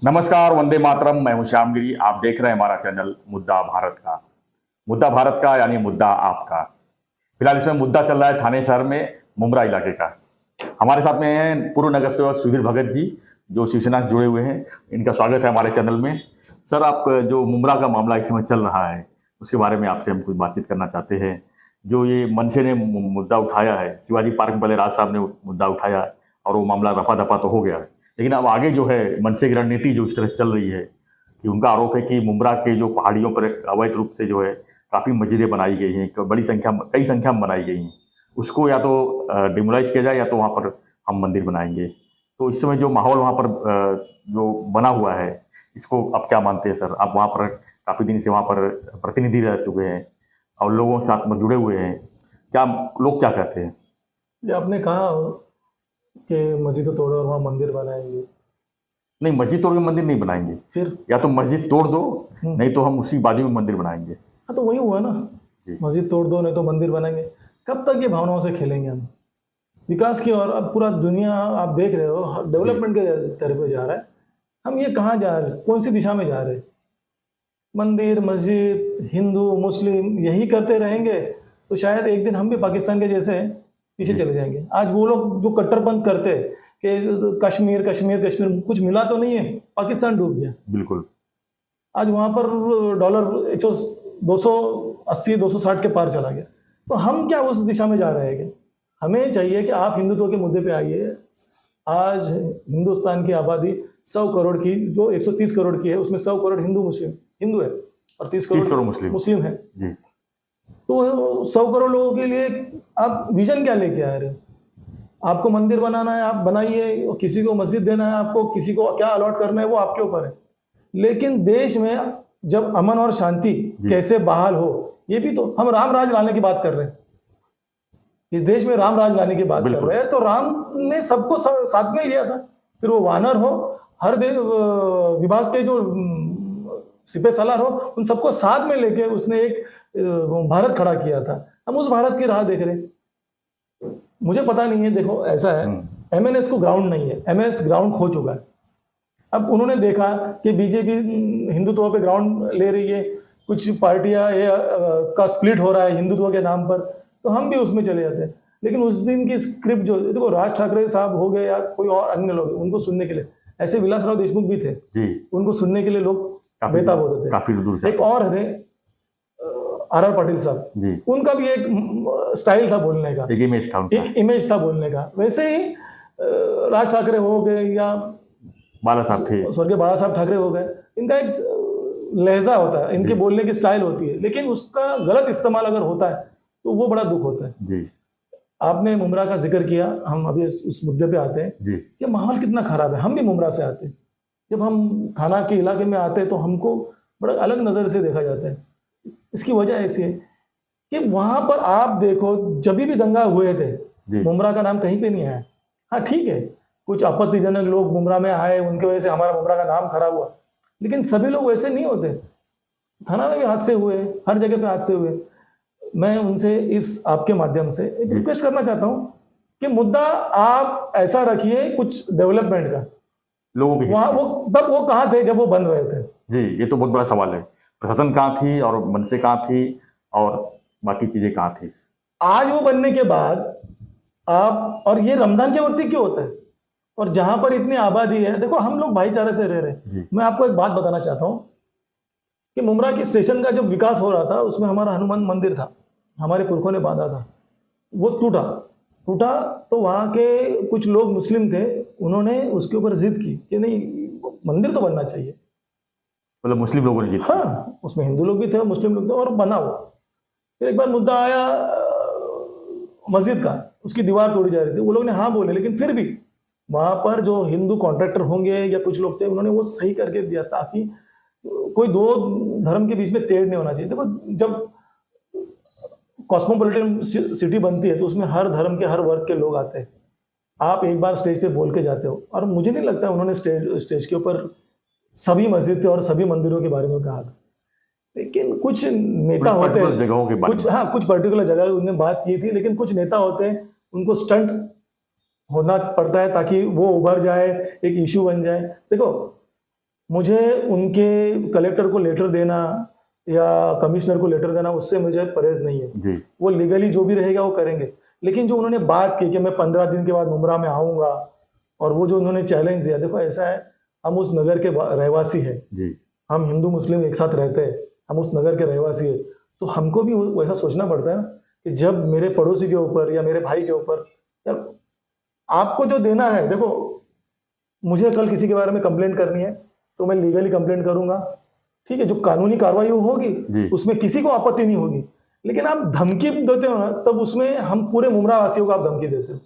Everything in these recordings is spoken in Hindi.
नमस्कार, वंदे मातरम। मैं हूं श्यामगिरी। आप देख रहे हैं हमारा चैनल मुद्दा भारत का। मुद्दा भारत का यानी मुद्दा आपका। फिलहाल इसमें मुद्दा चल रहा है थाने शहर में मुमरा इलाके का। हमारे साथ में हैं पूर्व नगर सेवक सुधीर भगत जी, जो शिवसेना से जुड़े हुए हैं। इनका स्वागत है हमारे चैनल में। सर, आप जो मुमरा का मामला इस समय चल रहा है, उसके बारे में आपसे हम कुछ बातचीत करना चाहते हैं। जो ये मनसे ने मुद्दा उठाया है, शिवाजी पार्क में पहले राज साहब ने मुद्दा उठाया और वो मामला रफा दफा तो हो गया है, लेकिन अब आगे जो है मनसे की रणनीति जो इस तरह से चल रही है कि उनका आरोप है कि मुमरा के जो पहाड़ियों पर अवैध रूप से जो है काफ़ी मस्जिदें बनाई गई हैं, कई संख्या में बनाई गई हैं। उसको या तो डिमोलाइज किया जाए या तो वहाँ पर हम मंदिर बनाएंगे। तो इस समय जो माहौल वहाँ पर जो बना हुआ है, इसको आप क्या मानते हैं सर? आप वहाँ पर काफ़ी दिन से वहाँ पर प्रतिनिधि रह चुके हैं और लोगों के साथ में जुड़े हुए हैं। क्या लोग क्या कहते हैं? ये आपने कहा कि मस्जिद तोड़ो और वहाँ मंदिर बनाएंगे। नहीं, मस्जिद तोड़ के मंदिर नहीं बनाएंगे। फिर या तो मस्जिद तोड़ दो, नहीं तो हम उसी बाजू में मंदिर बनाएंगे। हाँ, तो वही हुआ ना। मस्जिद तोड़ दो नहीं तो मंदिर बनाएंगे। कब तक ये भावनाओं से खेलेंगे हम? विकास की और अब पूरा दुनिया आप देख रहे हो डेवलपमेंट के तरफ जा रहा है। हम ये कहाँ जा रहे हैं? कौन सी दिशा में जा रहे हैं? मंदिर मस्जिद हिंदू मुस्लिम यही करते रहेंगे तो शायद एक दिन हम भी पाकिस्तान के जैसे पीछे चले जाएंगे। आज वो लोग जो कट्टरपंथ करते हैं कि कश्मीर कश्मीर कश्मीर, कुछ मिला तो नहीं है, पाकिस्तान डूब गया। बिल्कुल। आज वहां पर डॉलर 280 260 के पार चला गया। तो हम क्या उस दिशा में जा रहे हैं? हमें चाहिए कि आप हिंदुत्व के मुद्दे पे आइए। आज हिंदुस्तान की आबादी 100 करोड़ की, जो 130 करोड़ की है, उसमें 100 करोड़ हिंदू है और 30 करोड़ मुस्लिम है जी। तो 100 करोड़ लोगों के लिए आप विजन क्या लेके आ रहे हो? आपको मंदिर बनाना है, आप बनाइए। किसी को मस्जिद देना है, आपको किसी को क्या अलॉट करना है, वो आपके ऊपर है। लेकिन देश में जब अमन और शांति कैसे बहाल हो, ये भी तो हम राम राज लाने की बात कर रहे हैं। इस देश में राम राज लाने की बात कर रहे हैं, तो राम ने सबको साथ में लिया था। फिर वो वानर हो, हर विभाग के जो सिपह सालार हो, उन सबको साथ में लेके उसने एक भारत खड़ा किया था। हम उस भारत की राह देख रहे हैं। मुझे पता नहीं है, देखो ऐसा है, एमएनएस को ग्राउंड नहीं है, एमएनएस ग्राउंड खो चुका है। अब उन्होंने देखा कि बीजेपी हिंदुत्व पे ग्राउंड ले रही है, कुछ पार्टियां का स्प्लिट हो रहा है हिंदुत्व के नाम पर, तो हम भी उसमें चले जाते हैं। लेकिन उस दिन की स्क्रिप्ट जो, देखो राज ठाकरे साहब हो गए या कोई और अन्य लोग, उनको सुनने के लिए, ऐसे विलासराव देशमुख भी थे जी, उनको सुनने के लिए लोग बेताब होते थे। काफी दूर से। एक और थे आर पाटिल साहब जी, उनका भी एक स्टाइल था बोलने का, एक इमेज था बोलने का। वैसे ही राज ठाकरे हो गए या बाला साहब थे, स्वर्गीय बाला साहब ठाकरे हो गए, इनका एक लहजा होता है, इनके बोलने की स्टाइल होती है, लेकिन उसका गलत इस्तेमाल अगर होता है तो वो बड़ा दुख होता है जी। आपने मुमरा का जिक्र किया, हम अभी उस मुद्दे पे आते हैं जी। कि माहौल कितना खराब है। हम भी मुमरा से आते हैं, जब हम थाना के इलाके में आते हैं तो हमको बड़ा अलग नजर से देखा जाता है। इसकी वजह ऐसी है कि वहां पर आप देखो, जब भी दंगा हुए थे, मुमरा का नाम कहीं पे नहीं आया। हाँ ठीक है, कुछ आपत्तिजनक लोग मुमरा में आए, उनकी वजह से हमारा मुमरा का नाम खराब हुआ, लेकिन सभी लोग वैसे नहीं होते। थाना में भी हादसे हुए, हर जगह पे हादसे हुए। मैं उनसे इस आपके माध्यम से एक रिक्वेस्ट करना चाहता हूं कि मुद्दा आप ऐसा रखिए कुछ डेवलपमेंट का। लोगों के वहां वो कहाँ थे जब वो बन रहे थे? जी, ये तो बहुत बड़ा सवाल है। प्रशासन कहाँ थी और मनसे कहाँ थी और बाकी चीजें कहाँ थी? आज वो बनने के बाद आप, और ये रमजान के वक्त ही क्यों होता है, और जहां पर इतनी आबादी है, देखो हम लोग भाईचारे से रह रहे हैं। मैं आपको एक बात बताना चाहता हूं कि मुमरा के स्टेशन का जब विकास हो रहा था, उसमें हमारा हनुमान मंदिर था, हमारे पुरखों ने बांधा था, वो टूटा। तो वहां के कुछ लोग मुस्लिम थे, उन्होंने उसके ऊपर जिद की कि नहीं, मंदिर तो बनना चाहिए। मतलब मुस्लिम लोगों ने जिद? हाँ, उसमें हिंदू लोग भी थे, मुस्लिम लोग थे, और बना हुआ। फिर एक बार मुद्दा आया मस्जिद का, उसकी दीवार तोड़ी जा रही थी, वो लोग ने हाँ बोले, लेकिन फिर भी वहां पर जो हिंदू कॉन्ट्रैक्टर होंगे या कुछ लोग थे, उन्होंने वो सही करके दिया ताकि कोई दो धर्म के बीच में तेड़ नहीं होना चाहिए। देखो, जब कॉस्मोपॉलिटन सिटी बनती है तो उसमें हर धर्म के, हर वर्ग के लोग आते हैं। आप एक बार स्टेज पे बोल के जाते हो, और मुझे नहीं लगता उन्होंने स्टेज के ऊपर सभी मस्जिद और सभी मंदिरों के बारे में कहा था, लेकिन कुछ नेता होते हैं जगहों के बारे में, कुछ पर्टिकुलर जगह उन्होंने बात की थी, लेकिन कुछ नेता होते हैं, उनको स्टंट होना पड़ता है ताकि वो उभर जाए, एक इश्यू बन जाए। देखो, मुझे उनके कलेक्टर को लेटर देना या कमिश्नर को लेटर देना, उससे मुझे परहेज नहीं है। जी वो लीगली जो भी रहेगा वो करेंगे। लेकिन जो उन्होंने बात की कि मैं 15 दिन के बाद मुमरा में आऊंगा, और वो जो उन्होंने चैलेंज दिया, देखो ऐसा है, हम उस नगर के रहवासी हैं, जी हम हिंदू मुस्लिम एक साथ रहते हैं, हम उस नगर के रहवासी हैं, तो हमको भी वैसा सोचना पड़ता है ना कि जब मेरे पड़ोसी के ऊपर या मेरे भाई के ऊपर या आपको जो देना है, देखो मुझे कल किसी के बारे में कंप्लेंट करनी है तो मैं लीगली कंप्लेंट करूंगा, ठीक है, जो कानूनी कार्रवाई होगी जी उसमें किसी को आपत्ति नहीं होगी। लेकिन आप धमकी देते हो ना, तब उसमें हम पूरे मुमरा वासियों को आप धमकी देते हो,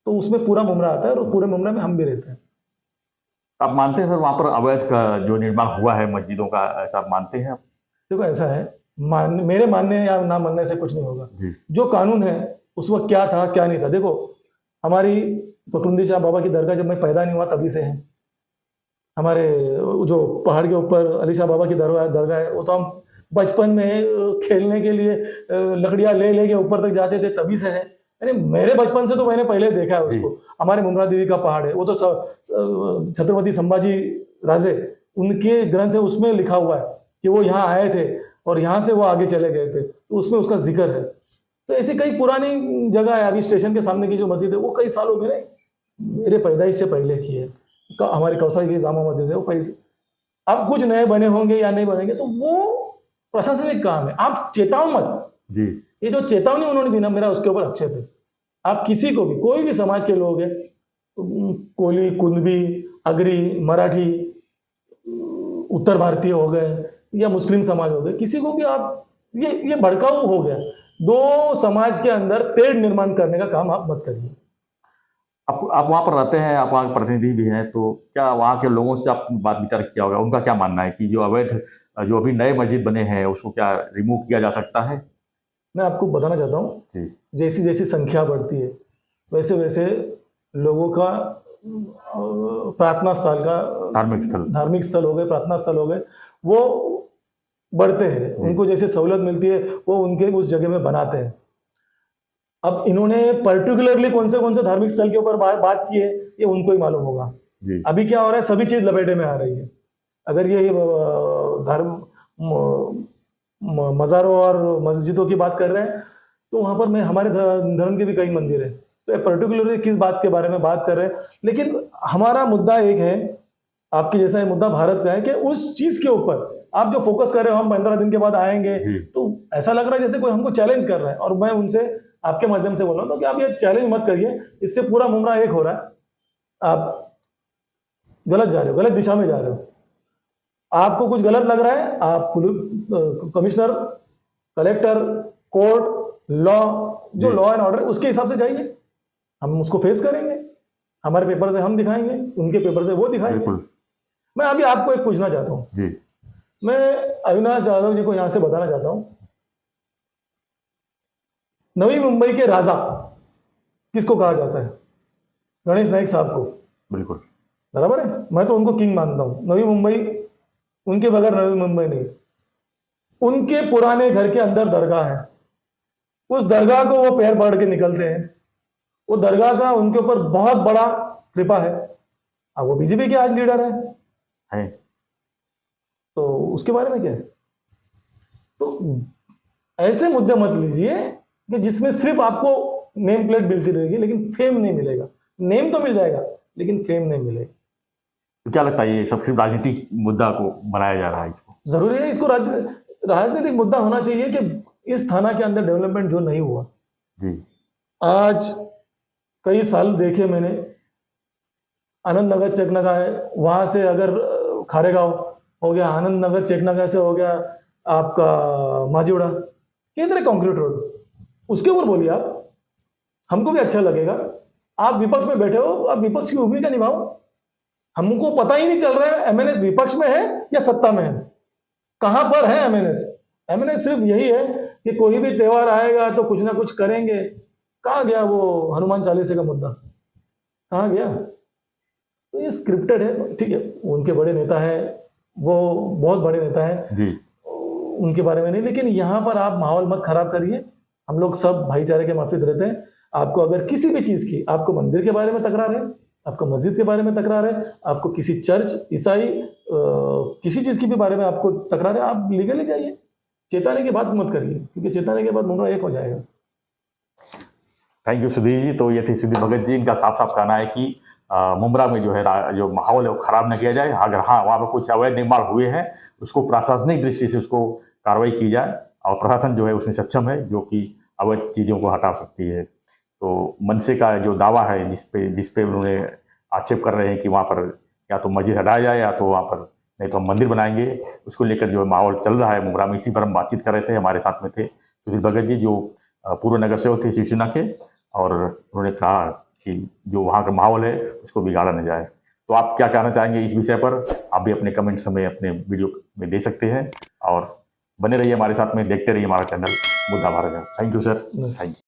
तो उसमें पूरा मुमरा आता है और पूरे मुमरा में हम भी रहते हैं। आप मानते हैं सर वहां पर अवैध का जो निर्माण हुआ है मस्जिदों का, ऐसा आप मानते हैं आप? देखो ऐसा है, मेरे मानने या ना मानने से कुछ नहीं होगा। जी जो कानून है उस वक्त क्या था क्या नहीं था, देखो हमारी फखरुद्दीन शाह बाबा की दरगाह जब मैं पैदा नहीं हुआ तभी से है। हमारे जो पहाड़ के ऊपर अली शाह बाबा की दरगाह है, वो तो हम बचपन में खेलने के लिए लकड़ियां ले लेके ऊपर तक जाते थे, तभी से है। यानी मेरे बचपन से तो मैंने पहले देखा है उसको। हमारे मुमरा देवी का पहाड़ है, वो तो छत्रपति संभाजी राजे उनके ग्रंथ है, उसमें लिखा हुआ है कि वो यहाँ आए थे और यहाँ से वो आगे चले गए थे, तो उसमें उसका जिक्र है। तो ऐसी कई पुरानी जगह है, अभी स्टेशन के सामने की जो मस्जिद है वो कई सालों में मेरे पैदाइश से पहले की है, हमारे कौसाई की जामा मस्जिद है वो पैसे। अब कुछ नए बने होंगे या नहीं बनेंगे तो वो प्रशासनिक काम है, आप चेताओ मत। जी ये जो चेतावनी उन्होंने दी ना, मेरा उसके ऊपर आक्षेप है। आप किसी को भी, कोई भी समाज के लोग हैं, कोली, कुंदबी, अगरी, मराठी, उत्तर भारतीय हो गए या मुस्लिम समाज हो गए, किसी को भी आप ये भड़काऊ हो गया। दो समाज के अंदर तेढ़ निर्माण करने का काम आप मत करिए। आप वहां पर रहते हैं, आप वहां के प्रतिनिधि भी हैं, तो क्या वहां के लोगों से आप बात विचार किया होगा, उनका क्या मानना है कि जो अवैध जो अभी नए मस्जिद बने हैं उसको क्या रिमूव किया जा सकता है? मैं आपको बताना चाहता हूँ, जी जैसी जैसी संख्या बढ़ती है वैसे वैसे लोगों का प्रार्थना स्थल का, धार्मिक स्थल हो गए, प्रार्थना स्थल हो गए, वो बढ़ते हैं। उनको जैसे सहूलत मिलती है वो उनके उस जगह में बनाते हैं। अब इन्होंने पर्टिकुलरली कौन से धार्मिक स्थल के ऊपर बात की है ये उनको ही मालूम होगा। जी अभी क्या हो रहा है, सभी चीज लपेटे में आ रही है। अगर ये धर्म मज़ारों और मस्जिदों की बात कर रहे हैं तो वहां पर मैं हमारे धर्म के भी कई मंदिर है, तो पर्टिकुलरली किस बात के बारे में बात कर रहे हैं। लेकिन हमारा मुद्दा एक है, आपके जैसा मुद्दा भारत का है कि उस चीज के ऊपर आप जो फोकस कर रहे हो, हम 15 दिन के बाद आएंगे, तो ऐसा लग रहा है जैसे कोई हमको चैलेंज कर रहा है। और मैं उनसे आपके माध्यम से बोल रहा हूँ तो कि आप ये चैलेंज मत करिए, इससे पूरा मुमरा एक हो रहा है। आप गलत जा रहे हो, गलत दिशा में जा रहे हो। आपको कुछ गलत लग रहा है, आप कमिश्नर, कलेक्टर, कोर्ट, लॉ, जो लॉ एंड ऑर्डर उसके हिसाब से जाइए, हम उसको फेस करेंगे। हमारे पेपर से हम दिखाएंगे, उनके पेपर से वो दिखाएंगे। मैं अभी आपको एक पूछना चाहता हूँ जी, मैं अविनाश यादव जी को यहां से बताना चाहता हूं, नवी मुंबई के राजा किसको कहा जाता है? गणेश नाइक साहब को। बिल्कुल बराबर है, मैं तो उनको किंग मानता हूं। नवी मुंबई, उनके बगैर नवी मुंबई नहीं। उनके पुराने घर के अंदर दरगाह है, उस दरगाह को वो पैर पड़ के निकलते हैं। वो दरगाह का उनके ऊपर बहुत बड़ा कृपा है। अब वो बीजेपी के आज लीडर है। तो उसके बारे में क्या है? तो ऐसे मुद्दे मत लीजिए कि जिसमें सिर्फ आपको नेम प्लेट मिलती रहेगी लेकिन फेम नहीं मिलेगा। नेम तो मिल जाएगा लेकिन फेम नहीं मिलेगी। तो क्या लगता है ये सब सिर्फ राजनीतिक मुद्दा को बनाया जा रहा है? इसको जरूरी है, इसको राजनीतिक मुद्दा होना चाहिए कि इस थाना के अंदर डेवलपमेंट जो नहीं हुआ जी। आज कई साल देखे मैंने, आनंद नगर चेकनगा है, वहां से अगर खारेगांव हो गया, आनंद नगर चेकनगा से हो गया आपका माजीवाड़ा, केंद्र कंक्रीट रोड, उसके ऊपर बोलिए आप, हमको भी अच्छा लगेगा। आप विपक्ष में बैठे हो, आप विपक्ष की भूमिका निभाओ। हमको पता ही नहीं चल रहा है एमएनएस विपक्ष में है या सत्ता में है, कहां पर है एमएनएस। एमएनएस सिर्फ यही है कि कोई भी त्योहार आएगा तो कुछ ना कुछ करेंगे। कहां गया वो हनुमान चालीसे का मुद्दा, कहां गया? तो ये स्क्रिप्टेड है, ठीक है। उनके बड़े नेता है, वो बहुत बड़े नेता है जी, उनके बारे में नहीं, लेकिन यहाँ पर आप माहौल मत खराब करिए। हम लोग सब भाईचारे के माफिक रहते हैं। आपको अगर किसी भी चीज की, आपको मंदिर के बारे में तकरार है, आपको मस्जिद के बारे में तकरार है, आपको किसी चर्च, ईसाई किसी चीज के भी बारे में आपको तकरार है, आप लीगली जाइए, चेताने की बात मत करिए, क्योंकि चेताने के बाद मुमरा एक हो जाएगा। Thank you Sudhir ji. तो ये थे सुधीर भगत जी, इनका साफ साफ कहना है कि मुमरा में जो है जो माहौल है वो खराब न किया जाए। अगर हाँ वहाँ पर कुछ अवैध निर्माण हुए हैं उसको प्रशासनिक दृष्टि से उसको कार्रवाई की जाए, और प्रशासन जो है उसमें सक्षम है जो कि अवैध चीज़ों को हटा सकती है। तो मनसे का जो दावा है जिस पे उन्होंने आक्षेप कर रहे हैं कि वहाँ पर या तो मस्जिद हटाया जाए या तो वहाँ पर नहीं तो हम मंदिर बनाएंगे, उसको लेकर जो माहौल चल रहा है मुमरा में, इसी पर हम बातचीत कर रहे थे। हमारे साथ में थे सुधीर भगत जी जो पूर्व नगर सेवक थे शिवसेना के, और उन्होंने कहा कि जो वहाँ का माहौल है उसको बिगाड़ा न जाए। तो आप क्या कहना चाहेंगे इस विषय पर? आप भी अपने कमेंट्स हमें अपने वीडियो में दे सकते हैं, और बने रहिए हमारे साथ में, देखते रहिए हमारा चैनल मुद्दा Bharat. Thank you sir, thank you.